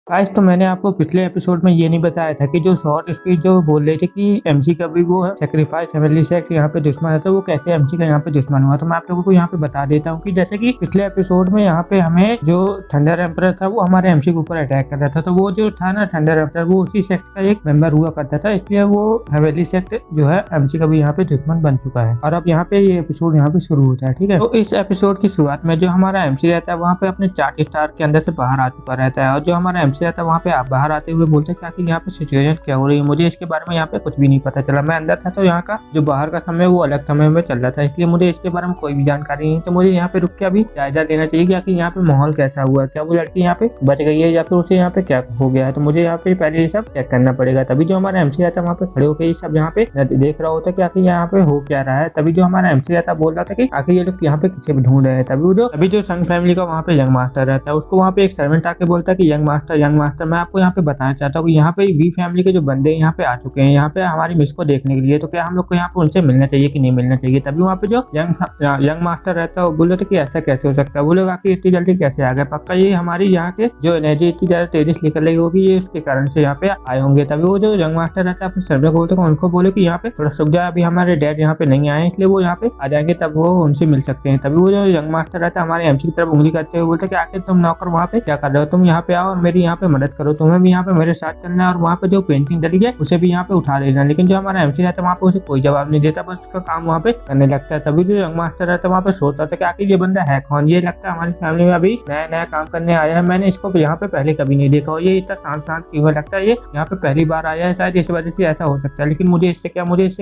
आज तो मैंने आपको पिछले एपिसोड में ये नहीं बताया था कि जो शॉर्ट स्पीच जो बोल रहे थे कि एमसी का भी वो सेक्रीफाइस फैमिली से यहाँ पे दुश्मन है, तो वो कैसे एमसी का यहाँ पे दुश्मन हुआ। तो मैं आप लोगों को यहाँ पे बता देता हूँ कि जैसे कि पिछले एपिसोड में यहाँ पे हमें जो थंडर एम्पर था वो हमारे एमसी के ऊपर अटैक कर रहा था। तो वो जो था ना थंडर एम्पर, वो उसी सेक्ट का एक मेंबर हुआ करता था, इसलिए वो हवेली सेक्ट जो है एमसी का भी यहाँ पे दुश्मन बन चुका है। और अब यहाँ पे ये एपिसोड यहाँ पे शुरू होता है, ठीक है। तो इस एपिसोड की शुरुआत में जो हमारा एमसी रहता है वहाँ पे अपने चार्ट स्टार के अंदर से बाहर आ चुका रहता है, और जो हमारा एमसी रहता है वहाँ पे बाहर आते हुए बोलते हैं कि यहाँ पे सिचुएशन क्या हो रही है, मुझे इसके बारे में यहाँ पे कुछ भी नहीं पता चला। मैं अंदर था तो यहाँ का जो बाहर का समय वो अलग समय में चल रहा था, इसलिए मुझे इसके बारे में कोई भी जानकारी नहीं। तो मुझे यहाँ पे रुक के अभी जायजा लेना चाहिए कि यहाँ पे माहौल कैसा हुआ, क्या वो लड़की यहाँ पे बच गई है या फिर उसे यहाँ पे क्या हो गया है। तो मुझे यहाँ पे पहले ये सब चेक करना पड़ेगा। तभी जो हमारा एमसी रहता है वहाँ पे खड़े होकर ये सब यहाँ पे देख रहा होता है कि आखिर यहाँ पे हो क्या रहा है। तभी जो हमारा एमसी रहता है बोल रहा था कि आखिर ये लोग यहाँ पे किसे भी ढूंढ रहे हैं। तभी जो संग फैमिली का वहाँ पे यंग मास्टर रहता है उसको वहाँ पे एक सर्वेंट आके बोलता है कि यंग मास्टर मैं आपको यहाँ पे बताना चाहता हूँ कि यहाँ पे वी फैमिली के जो बंदे यहाँ पे आ चुके हैं यहाँ पे हमारी मिस को देखने के लिए, तो क्या हम लोग को यहाँ पे उनसे मिलना चाहिए कि नहीं मिलना चाहिए। तभी वहाँ पे जो यंग मास्टर रहता है वो बोले थे कि ऐसा कैसे हो सकता है, वो लोग आके इतनी जल्दी कैसे आ गए, पक्का ये हमारी यहाँ के जो एनर्जी इतनी ज्यादा तेजी से निकल रही होगी ये उसके कारण से यहाँ पे आए होंगे। तभी वो जो यंग मास्टर रहता है अपने सर्वे को बोलते हैं, उनको बोले कि यहाँ पे थोड़ा सुख जाए, अभी हमारे डैड यहाँ पे नहीं आए इसलिए वो यहाँ पे आ जाएंगे तब वो उनसे मिल सकते हैं। तभी वो जो यंग मास्टर रहता है हमारे एमसी की तरफ उंगली करते हुए बोलते हैं कि आखिर तुम नौकर वहाँ पे क्या कर रहे हो, तुम यहाँ पे आओ और मेरी यहाँ पे मदद करो, तुम्हें भी यहाँ पे मेरे साथ चलना है और वहाँ पे जो पेंटिंग डली है उसे भी यहाँ पे उठा देना। लेकिन जो हमारा एमसी रहता है वहाँ पे उसे कोई जवाब नहीं देता, बस उसका काम वहाँ पे करने लगता है। तभी जो यंग मास्टर रहता है वहाँ पे सोचता था कि आखिर ये बंदा है कौन, ये लगता है हमारी फैमिली में अभी नया नया काम करने आया है, मैंने इसको यहाँ पे पहले कभी नहीं देखा और ये इतना शांत शांत क्यों लगता है, ये यहाँ पे पहली बार आया है, शायद इस वजह से ऐसा हो सकता है। लेकिन मुझे इससे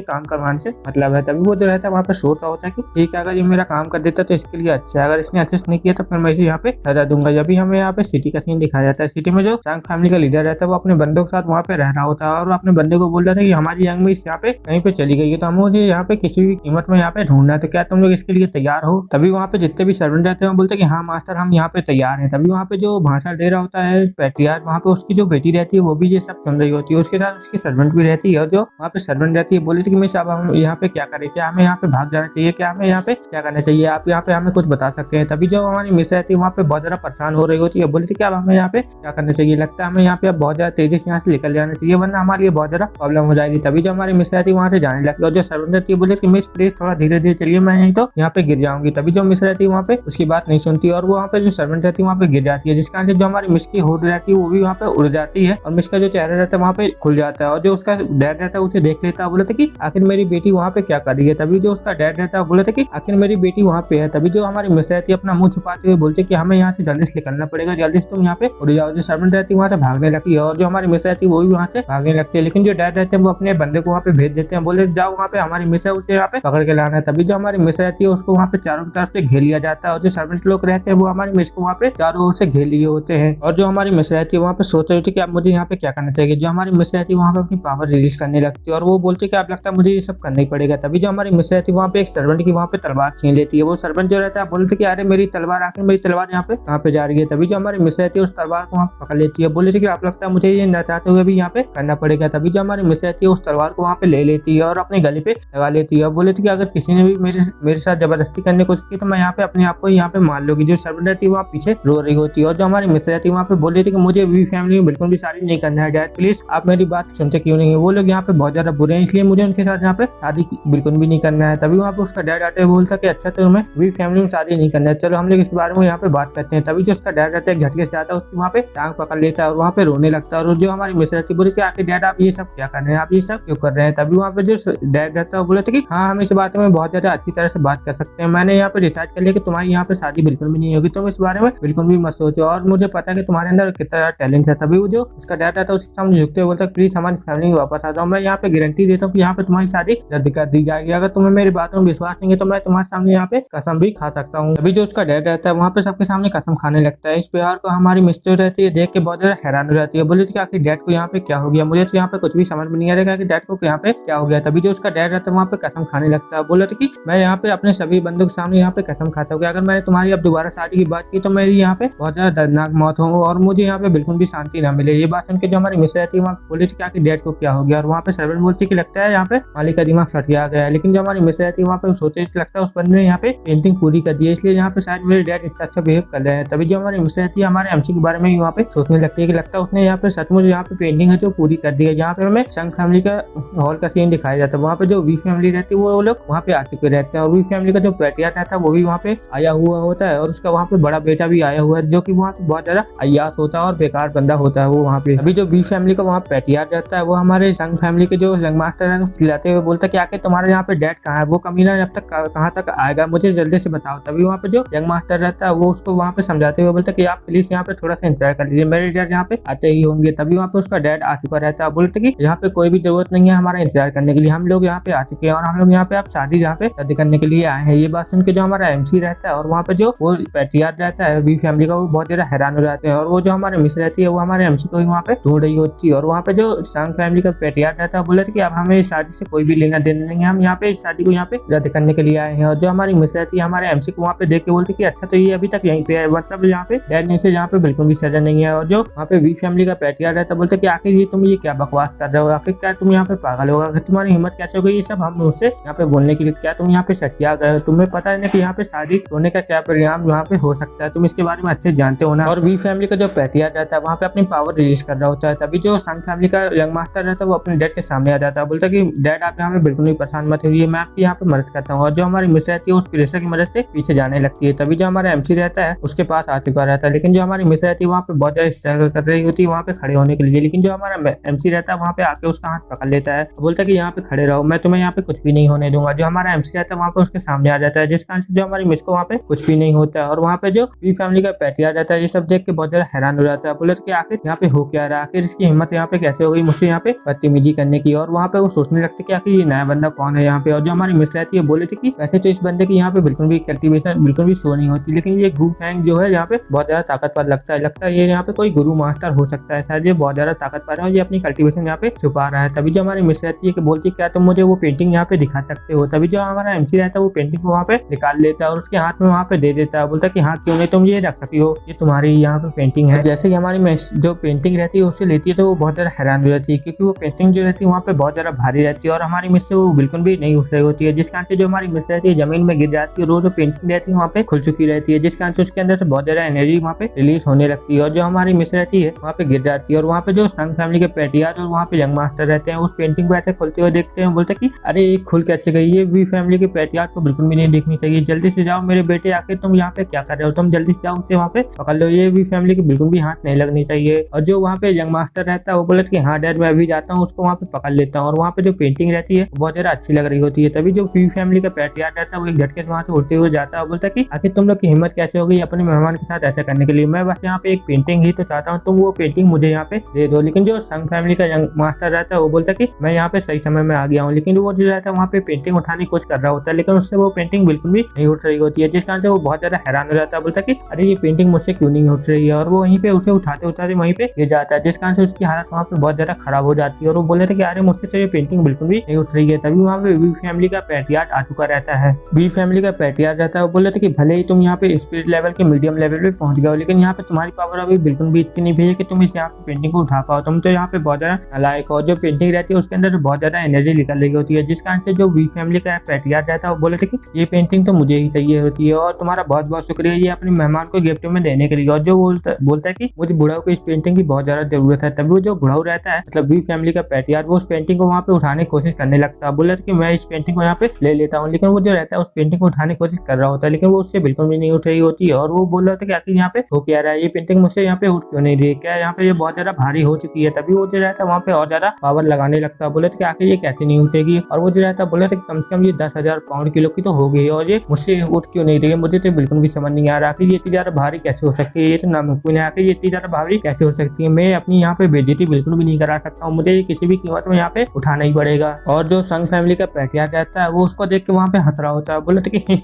काम करवाने से मतलब है। तभी वो जो रहता है वहाँ पे सोचता होता है कि ठीक है, अगर ये मेरा काम कर देता तो इसके लिए अच्छा है, अगर इसने अच्छे से नहीं किया तो फिर मैं इसे यहाँ पे सजा दूंगा। जब भी हमें यहाँ पे सिटी का सीन दिखाया जाता है, सिटी में जो सांग फैमिली का लीडर रहता है वो अपने बंदों के साथ वहाँ पे रह रहा होता है और अपने बंदे को बोल रहा था कि हमारी यंग मिस यहाँ पे कहीं पे चली गई है, तो मुझे यहाँ पे किसी भी कीमत में यहाँ पे ढूंढना है, तो क्या तुम लोग इसके लिए तैयार हो। तभी वहाँ पे जितने भी सर्वेंट रहते हैं वो बोलते हैं कि हाँ मास्टर हम यहाँ पे तैयार हैं। तभी वहाँ पे जो भाषण दे रहा होता है पैट्रियार्क, वहाँ पे उसकी जो बेटी रहती है वो भी ये सब सुन रही होती है, उसके साथ उसकी सर्वेंट भी रहती है और जो वहाँ पे सर्वेंट रहती है बोली थी कि मिस अब हम यहाँ पे क्या करें, क्या हमें यहाँ पे भाग जाना चाहिए, क्या हमें यहाँ पे क्या करना चाहिए, आप यहाँ पे हमें कुछ बता सकते हैं। तभी जो हमारी मिस रहती है वहाँ पे बहुत ज्यादा परेशान हो रही होती है, बोली थी कि अब हमें यहाँ पे क्या करना चाहिए, लगता है हमें यहाँ पे बहुत ज्यादा तेजी से यहाँ से निकल जाना चाहिए वरना हमारे लिए बहुत ज्यादा प्रॉब्लम हो जाएगी। तभी जो हमारी मिस रहती है वहाँ से जाने लगती है और जो सर्वेंट रहती है बोले कि मिस प्लीज थोड़ा धीरे धीरे चलिए, मैं नहीं तो यहाँ पे गिर जाऊंगी। तभी जो मिस रहती है वहाँ पे उसकी बात नहीं सुनती और वो वहाँ पे जो सर्वेंट रहती है वहाँ पे गिर जाती है, जिस कारण से जो हमारी मिस की होड़ रहती है वो भी वहाँ पे उड़ जाती है और मिस का जो चेहरा रहता है वहाँ पे खुल जाता है और जो उसका डैड रहता है उसे देख लेता है, बोले थे कि आखिर मेरी बेटी वहाँ पे क्या कर रही है। तभी जो उसका डैड रहता है बोले थे कि आखिर मेरी बेटी वहाँ पे है। तभी जो हमारी मिस रहती है अपना मुंह छुपाते हुए बोलते कि हमें यहाँ से जल्दी से निकलना पड़ेगा, जल्दी से तुम यहाँ पे उड़ जाओ। जो सर्वेंट रहती है वहाँ से भागने लगती है और जो हमारी मिस रहती है वो भी वहाँ से भागने लगती है, लेकिन जो डैड रहते हैं वो अपने बंदे को वहाँ पे भेज देते हैं, बोले जाओ वहाँ पे हमारी मिस है उसे यहाँ पे पकड़ के लाना है। तभी जो हमारी मिस रहती है उसको वहाँ पे चारों तरफ से घेर लिया जाता है और जो सर्वेंट लोग रहते हैं वो हमारी मिस को वहाँ पे चारों ओर से घेर लिए होते हैं और जो हमारी मिस रहती है वहाँ पे सोच रही थी कि अब मुझे यहाँ पे क्या करना चाहिए। जो हमारी मिस रहती है वहाँ पे अपनी पावर रिलीज करने लगती है और वो बोलती है कि अब लगता है मुझे ये सब करना ही पड़ेगा। तभी जो हमारी मिस रहती है वहाँ पे एक सर्वेंट की वहाँ पे तलवार छीन लेती है, वो सर्वेंट जो रहता है बोलते कि अरे मेरी तलवार, आखिर मेरी तलवार यहाँ पे कहाँ पे जा रही है। तभी जो हमारी मिस रहती है उस तलवार को वहाँ पकड़ लेती है, बोले कि आप लगता है मुझे ये नचाते हुए भी यहाँ पे करना पड़ेगा। तभी जो हमारी मिस रहती है उस तलवार को वहाँ पे ले लेती है और अपने गले पे लगा लेती है, बोले थे कि अगर किसी ने भी मेरे साथ जबरदस्ती करने की कोशिश की तो मैं यहाँ पे अपने आप को यहाँ पे मार लूंगी। जो सर्वेंट रहती है वहाँ पीछे रो रही होती है और जो हमारी मिस रहती है वहाँ पे बोल रही थी कि मुझे वी फैमिली में बिल्कुल भी शादी नहीं करना है, डैड प्लीज आप मेरी बात सुनते क्यों नहीं है, वो लोग यहाँ पे बहुत ज्यादा बुरे हैं इसलिए मुझे उनके साथ यहाँ पे शादी बिल्कुल भी नहीं करना है। तभी वहाँ पे उसका डैड आते हुए बोलता कि अच्छा तो तुम्हें वी फैमिली में शादी नहीं करना है, चलो हम लोग इस बारे में यहाँ पे बात करते हैं। तभी जो उसका डैड रहता है झटके से आता है उसकी वहाँ पे टांग पकड़ लेता है और वहाँ पे रोने लगता है और जो हमारी मिस रहती है बोले कि आखिर डैड आप ये सब क्या कर रहे हैं, आप ये सब क्यों कर रहे हैं। तभी वहाँ पे जो डैड रहता है बोले थे कि हाँ हम इस बात में बहुत ज्यादा अच्छी तरह से बात कर सकते हैं, मैंने यहाँ पे डिसाइड कर लिया कि तुम्हारी यहाँ पे शादी बिल्कुल भी नहीं होगी, तुम इस बारे में बिल्कुल भी मत सोचो और मुझे पता है कि तुम्हारे अंदर कितना ज्यादा टैलेंट है। तभी वो जो उसका डैड रहता है उसके सामने झुकते हुए बोलता है प्लीज हमारी फैमिली में वापस आ जाओ, मैं यहाँ पे गारंटी देता हूँ कि यहाँ पे तुम्हारी शादी रद्द कर दी जाएगी, अगर तुम्हें मेरी बातों में विश्वास नहीं है तो मैं तुम्हारे सामने यहाँ पे कसम भी खा सकता हूँ। अभी जो उसका डैड रहता है वहाँ पे सबके सामने कसम खाने लगता है। इस प्यार को हमारी मिस्टर रहती है देख के बहुत ज्यादा हैरान हो जाती है, बोली थी कि आखिर डैड को यहाँ पे क्या हो गया, मुझे तो यहाँ पे कुछ भी समझ में नहीं आ रहा कि डैड को यहाँ पे क्या हो गया। तभी जो उसका डैड रहता है वहाँ पे कसम खाने लगता है, बोला था कि मैं यहाँ पे अपने सभी बंदों के सामने यहाँ पे कसम खाता हूँ कि अगर मैंने तुम्हारी अब दोबारा शादी की बात की तो मेरी यहाँ पे बहुत ज्यादा दर्दनाक मौत हो और मुझे यहाँ पे बिल्कुल भी शांति ना मिले। ये बात सुन के जो हमारी मिस रहती है वहाँ बोली थी कि आखिर डैड को क्या हो गया और वहाँ पे सर्वेंट बोलती कि लगता है यहाँ पे मालिक का दिमाग सट गया है। लेकिन जो हमारी मिस रहती है वहाँ पे सोचे लगता है उस बंदे ने यहाँ पे पेंटिंग पूरी कर दी है इसलिए यहाँ पे शायद मेरे डैड इतना अच्छा बिहेव कर रहे हैं। तभी जो हमारी मिस रहती है हमारे एमसी के बारे में वहाँ पे सोचने लगती है कि लगता है उसने यहाँ पे सचमुच यहाँ पे पेंटिंग है जो पूरी कर दी है। यहाँ पे हमें संग फैमिली का हॉल का सीन दिखाया जाता है। वहाँ पे जो वी फैमिली रहती है वो लोग वहाँ पे आ चुके रहते हैं और वी फैमिली का जो पेटियार रहता है वो भी वहाँ पे आया हुआ होता है और उसका वहाँ पे बड़ा बेटा भी आया हुआ है जो कि वहाँ पे बहुत ज्यादा अय्याश होता है और बेकार बंदा होता है वो वहाँ पे। अभी जो वी फैमिली का वहाँ पेटियार रहता है वो हमारे संग फैमिली के जो यंग मास्टर है खिलाते हुए बोलता है कि आखिर तुम्हारे यहाँ पे डैड कहाँ है, वो कमीना जब तक कहाँ तक आएगा मुझे जल्दी से बताओ। तभी वहाँ पे जो यंग मास्टर रहता है वो उसको वहाँ पे समझाते हुए बोलता है कि आप प्लीज यहाँ पे थोड़ा सा इंतजार कर लीजिए, मेरे डैड यहाँ पे आते ही होंगे। तभी वहाँ पे उसका डैड आ चुका रहता है, बोलते कि यहाँ पे कोई भी जरूरत नहीं है हमारा इंतजार करने के लिए, हम लोग यहाँ पे आ चुके हैं और हम लोग यहाँ पे आप शादी यहाँ पे शादी करने के लिए आए हैं। ये बात सुन के जो हमारा एमसी रहता है और वहाँ पे जो वो पेटियार रहता है वी फैमिली का वो बहुत ज्यादा हैरान हो जाते हैं और वो जो हमारे मिस रहती है वो हमारे एमसी को ही वहाँ पे ढूंढ रही होती है। और वहाँ पे जो संग फैमिली का पेटियार रहता है बोले थे कि अब हमें इस शादी से कोई भी लेना देना नहीं है, हम यहाँ पे इस शादी को यहाँ पे रद्द करने के लिए आए हैं। और जो हमारी मिस रहती है हमारे एमसी को वहाँ पे देख के बोलते कि अच्छा तो ये अभी तक यहीं पे है, मतलब यहाँ पे डैड ने से यहाँ पे बिल्कुल भी सजा नहीं है। और जो वहाँ पे वी फैमिली का पेटियार रहता है बोलते कि आखिर ये तुम ये क्या बकवास कर रहे हो, आखिर क्या तुम यहाँ पे पागल हो गए, तुम्हारी हिम्मत कैसे हो गई ये सब हम उससे यहाँ पे बोलने के लिए, क्या तुम यहाँ पे सखिया गए हो, तुम्हें पता है ना कि यहाँ पे शादी होने का क्या परिणाम यहाँ पे हो सकता है, तुम इसके बारे में अच्छे जानते हो ना। और वी फैमिली का जो पेटियार रहता है वहाँ पे अपनी पावर रिलीज कर रहा होता है। तभी जो संग फैमिली का यंग मास्टर रहता है वो अपने डैड के सामने आ जाता है, बोलता है कि डैड आप यहाँ पे बिल्कुल भी परेशान मत होइए, मैं आपकी यहाँ पे मदद करता हूँ। और जो हमारी मिस रहती है उस प्रेशर की मदद से पीछे जाने लगती है। तभी जो हमारा एमसी रहता है उसके पास आ चुका रहता है, लेकिन जो हमारी मिस रहती है वहाँ पे बहुत ज्यादा स्ट्रगल कर रही होती है वहाँ पे खड़े होने के लिए। लेकिन जो हमारा एमसी रहता है वहाँ पे आके उसका हाथ पकड़ लेता है, बोलता है कि यहाँ पे खड़े रहो, मैं तुम्हें यहाँ पे कुछ भी नहीं होने दूंगा। जो हमारा एमसी रहता है वहाँ पे उसके सामने आ जाता है, जिस कारण से जो हमारी मिस को वहाँ पे कुछ भी नहीं होता है। और वहाँ पे जो वी फैमिली का पेटियार रहता है ये सब देख के बहुत ज्यादा हैरान हो जाता है, बोले कि आखिर यहाँ पे हो क्या रहा, आखिर इसकी हिम्मत यहाँ पे कैसे हो गई मुझसे यहाँ पे बदतमीजी करने की। और वहाँ पे वो सोचने लगते कि आखिर ये नया बंदा कौन है यहाँ पे। और जो हमारी मिस रहती है बोले थे कि वैसे तो इस बंदे की यहाँ पे बिल्कुल भी कल्टीवेशन बिल्कुल भी शो नहीं होती, लेकिन ये गू फैंग जो है यहाँ पे बहुत ज्यादा ताकतवर लगता है ये यहाँ पे कोई गुरु मास्टर हो सकता है, शायद ये बहुत ज्यादा ताकतवर है और ये अपनी कल्टीवेशन यहाँ पे छुपा रहा है। तभी जो हमारी मिस रहती है कि बोलती क्या तुम मुझे वो पेंटिंग यहाँ पे दिखा सकते हो। तभी जो हमारा एमसी रहता है वो पेंटिंग को वहाँ पे निकाल लेता है और उसके हाथ में वहाँ पे दे देता है, बोलता है कि हाँ क्यों नहीं, तुम ये रख सकती हो, ये तुम्हारी यहाँ पे पेंटिंग है। जैसे कि हमारी मिस जो पेंटिंग रहती है उससे लेती है तो वो बहुत ज्यादा हैरान हो जाती है, क्योंकि वो पेंटिंग जो रहती है वहाँ पे बहुत ज्यादा भारी रहती है और हमारी मिस से वो बिल्कुल भी नहीं उठ रही होती है, जिस कारण से जो हमारी मिस रहती है जमीन में गिर जाती है और वो जो पेंटिंग रहती है वहाँ पे खुल चुकी रहती है, जिस कारण से उसके अंदर से बहुत ज्यादा एनर्जी वहाँ पे रिलीज होने लगती है और जो हमारी मिस रहती है वहाँ पे गिर जाती है। और वहाँ पे जो संग फैमिली के पेटियार और वहाँ पे यंग मास्टर रहते हैं उस पेंटिंग को ऐसे खुलते हुए देखते हैं, बोलते कि अरे ये खुल कैसे गई, ये वी फैमिली के पेटियार को बिल्कुल भी नहीं देखनी चाहिए, जल्दी से जाओ मेरे बेटे, आखिर तुम यहाँ पे क्या कर रहे हो, तुम जल्दी से जाओ उसे वहाँ पे पकड़ लो, ये वी फैमिली के बिल्कुल भी हाथ नहीं लगनी चाहिए। और जो वहाँ पे यंग मास्टर रहता है वो बोलते कि हाँ डैड मैं अभी जाता हूँ, उसको वहाँ पे पकड़ लेता हूँ। और वहाँ पे जो पेंटिंग रहती है बहुत ज्यादा अच्छी लग रही होती है। तभी जो वी फैमिली का पेटियार रहता है वो एक झटके से वहाँ से उड़ते हुए जाता है और बोलता है कि आखिर तुम लोग की हिम्मत कैसे हो गई अपने मेहमान के साथ ऐसा करने के लिए, मैं बस यहाँ पे एक पेंटिंग ही तो चाहता हूँ, तुम वो पेंटिंग मुझे यहाँ पे दे दो। लेकिन जो संग फैमिली का यंग मास्टर रहता है वो बोलता है कि मैं यहाँ पे सही समय में आ गया हूँ, लेकिन वो जो रहता है वहाँ पे पेंटिंग उठाने की कोशिश कर रहा होता है, लेकिन उससे वो पेंटिंग बिल्कुल भी नहीं उठ रही होती है, जिस कारण से वो बहुत ज्यादा हैरान हो जाता है, बोलता है कि अरे ये पेंटिंग मुझसे क्यों नहीं उठ रही है। और वो वहीं पे उसे उठाते उठाते वहीं पे गिर जाता है, जिस कारण से उसकी हालत वहाँ पे बहुत ज्यादा खराब हो जाती है और वो बोल रहे थे कि अरे मुझसे तो ये पेंटिंग बिल्कुल भी नहीं उठ रही है। तभी वहाँ पे वी फैमिली का पेटियार आ चुका रहता है, वी फैमिली का पेटियार रहता है, वो बोल रहे थे कि भले ही तुम यहाँ पे स्पिरिट लेवल के मीडियम लेवल पे पहुंच गए हो, लेकिन यहाँ पे तुम्हारी पावर अभी बिल्कुल भी इतनी नहीं है कि तुम इस यहाँ पे पेंटिंग को उठा पाओ, तुम तो यहाँ पे बहुत ज्यादा नालायक हो। जो पेंटिंग रहती है उसके अंदर बहुत ज्यादा एनर्जी निकल रही होती है, जिस कारण से जो वी फैमिली का पेटियार रहता है वो बोले थे कि ये पेंटिंग तो मुझे ही चाहिए होती है और तुम्हारा बहुत बहुत शुक्रिया ये अपने मेहमान को गिफ्ट में देने के लिए। और जो बोलता है कि मुझे बुढ़ाऊ को इस पेंटिंग की बहुत ज्यादा जरूरत है। तभी वो जो बुढ़ाऊ रहता है मतलब वी फैमिली का पेटियार वो उस पेंटिंग को वहाँ पे उठाने की कोशिश करने लगता है, बोला कि मैं इस पेंटिंग को यहाँ पे ले लेता हूँ, लेकिन वो जो रहता है उस पेंटिंग को उठाने की कोशिश कर रहा होता है, लेकिन वो उससे बिल्कुल भी नहीं उठ रही होती है। और वो बोल रहा था कि आखिर यहाँ पे हो क्या रहा है, ये पेंटिंग मुझसे यहाँ पे उठ क्यों नहीं रही, क्या यहाँ पे ये बहुत ज्यादा भारी हो चुकी है। तभी वो जो रहता है वहाँ पे और ज्यादा पावर लगाने लगता है, बोले थे कि आखिर ये कैसे नहीं उठेगी। और वो जो रहता है बोले थे कम से कम ये 10,000 पाउंड किलो की तो हो गई और ये मुझसे उठ क्यों नहीं रही है, मुझे तो बिल्कुल भी समझ नहीं आ रहा आखिर ये इतनी ज्यादा भारी कैसे हो सकती है, ये तो नामुमकिन है, आखिर ये इतनी ज्यादा भारी कैसे हो सकती है, मैं अपनी यहाँ पे बेइज्जती बिल्कुल भी नहीं करा सकता हूँ, मुझे ये किसी भी कीमत में यहाँ पे उठाना ही पड़ेगा। और जो संग फैमिली का पेटियार रहता है वो उसको देख के वहाँ पे हंस रहा होता है, बोले थे कि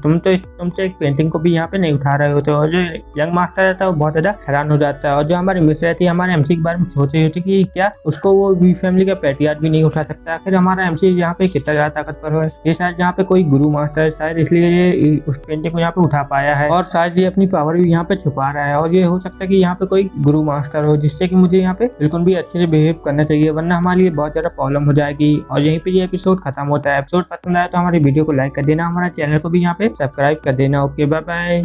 तुम तो एक पेंटिंग को भी यहाँ पे नहीं उठा रहे होते। और जो यंग मास्टर रहता है वो बहुत ज्यादा हैरान हो जाता है और जो हमारी मिस रहती है हमारे एमसी के बारे में सोच रही होती है कि क्या उसको वो वी फैमिली का पेटियार भी नहीं उठा सकता, आखिर हमारा एमसी यहाँ पे कितना ज्यादा ताकतवर है, ये शायद यहाँ पे कोई गुरु मास्टर है शायद इसलिए ये उस पेंटिंग को यहाँ पे उठा पाया है और शायद ये अपनी पावर भी यहाँ पे छुपा रहा है। और ये हो सकता है कि यहाँ पे कोई गुरु मास्टर हो जिससे कि मुझे यहाँ पे बिल्कुल भी अच्छे से बिहेव करना चाहिए, वरना हमारे लिए बहुत ज्यादा प्रॉब्लम हो जाएगी। और यहीं पे ये एपिसोड खत्म होता है। एपिसोड पसंद आया तो हमारी वीडियो को लाइक कर देना, हमारे चैनल को भी यहाँ पे सब्सक्राइब कर देना। Okay bye bye.